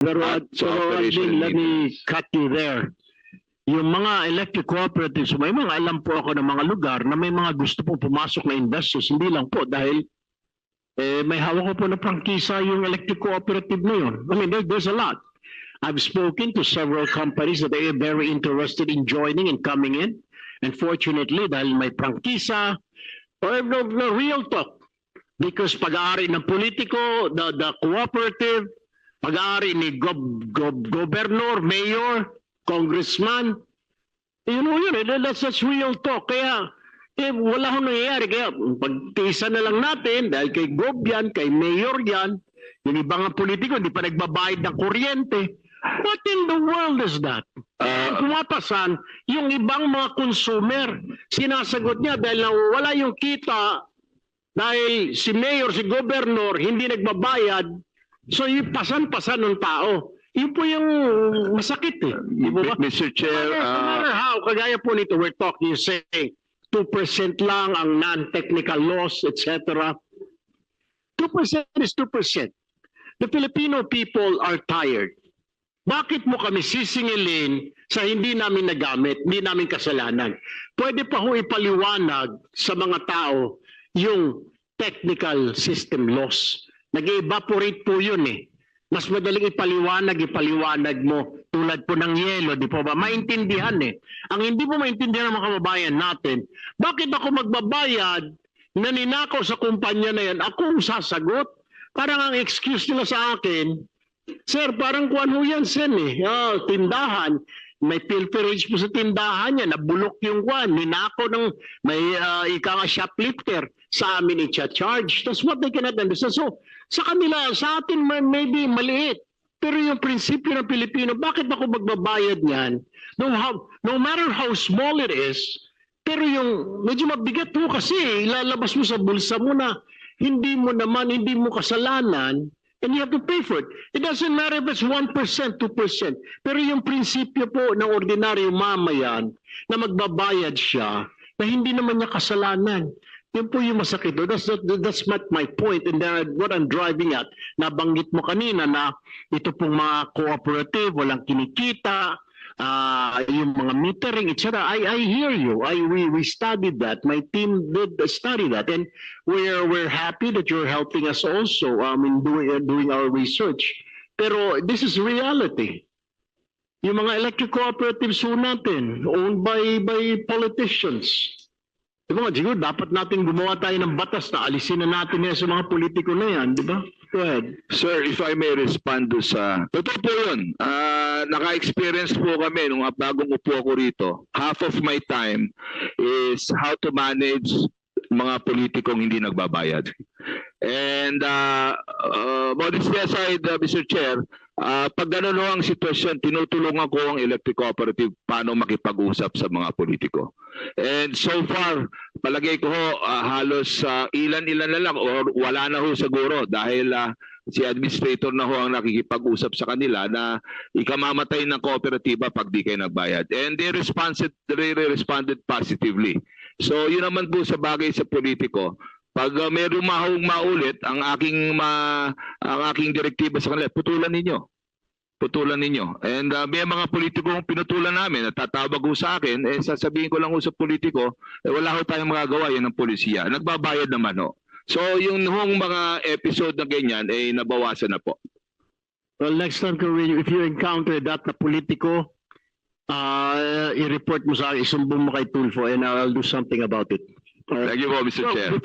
Pero operation let me cut you there. Yung mga electric cooperatives, may mga alam po ako ng mga lugar na may mga gusto pong pumasok na investors. Hindi lang po dahil may hawak ko po na prangkisa yung electric cooperative na yun. I mean, there's a lot. I've spoken to several companies that they are very interested in joining and coming in. And fortunately, dahil may prangkisa, or the real talk, because pag-aari ng politiko, the cooperative, pag-aari ni gobernador, mayor, congressman, yun, that's real talk. Kaya, wala hong nangyayari. Kaya, pagtisa na lang natin, dahil kay Gob yan, kay mayor yan, yung ibang politiko, hindi pa nagbabayad ng kuryente. What in the world is that? Pumapasan, yung ibang mga consumer, sinasagot niya dahil wala yung kita, dahil si mayor, si gobernador, hindi nagbabayad, so yung pasan-pasan ng tao. Yun po yung masakit eh. Mr. Chair, No matter how, kagaya po nito, we're talking, say, 2% lang ang non-technical loss, etc. 2% is 2%. The Filipino people are tired. Bakit mo kami sisingilin sa hindi namin nagamit, hindi namin kasalanan? Pwede pa ho ipaliwanag sa mga tao yung technical system loss. Nag-evaporate po yun eh. Mas madaling ipaliwanag mo tulad po ng yelo, di po ba? Maintindihan eh. Ang hindi po maintindihan ng mga kababayan natin, bakit ako magbabayad na ninakaw sa kumpanya na yan, ako ang sasagot? Parang ang excuse nila sa akin, sir, parang kuwan ho yan, sen eh. Tindahan, may pilferage po sa tindahan niya, nabulok yung kuwan, ninakaw ng may ika nga shoplifter, sa amin i-charge. That's what they cannot understand. So, sa kanila, sa atin maybe maliit. Pero yung prinsipyo ng Pilipino, bakit ako magbabayad niyan? No matter how small it is, pero yung medyo mabigat po kasi, ilalabas mo sa bulsa mo na hindi mo kasalanan, and you have to pay for it. It doesn't matter if it's 1%, 2%. Pero yung prinsipyo po ng ordinaryong mamayan na magbabayad siya na hindi naman niya kasalanan. Yun po yung masakit. That's my point. And what I'm driving at, nabanggit mo kanina na ito pong mga cooperative, walang kinikita, yung mga metering, etc. I hear you. We studied that. My team did study that. And we're happy that you're helping us also in doing our research. Pero this is reality. Yung mga electric cooperatives po natin, owned by politicians. Diba, siguro dapat natin gumawa tayo ng batas na alisin na natin yan sa mga politiko na yan, di ba? Go ahead. Sir, if I may respond do sa... Totoo po yun. Naka-experience po kami nung bagong upo ako rito. Half of my time is how to manage mga politikong hindi nagbabayad. And modesty aside, Mr. Chair, pag gano'n ang sitwasyon, tinutulungan ko ang electric cooperative paano makipag-usap sa mga politiko. And so far, palagay ko halos ilan-ilan na lang or wala na ho siguro dahil si administrator na ho ang nakikipag-usap sa kanila na ikamamatay ng kooperatiba pag di kayo nagbayad. And they responded positively. So yun naman po sa bagay sa politiko. Pag may rumahong maulit ang aking direktiba sa kanila, putulan ninyo. And may mga politikong pinutulan namin at tatawag ko sa akin, sasabihin ko lang sa politiko, wala ho tayong magagawa yan ng polisiya. Nagbabayad naman ho. So yung mga episode na ganyan nabawasan na po. Well, next time, if you encounter that na politiko, i-report mo sa akin, isumbong mo kay Tulfo and I'll do something about it. Thank you po, Mr. Chair. Before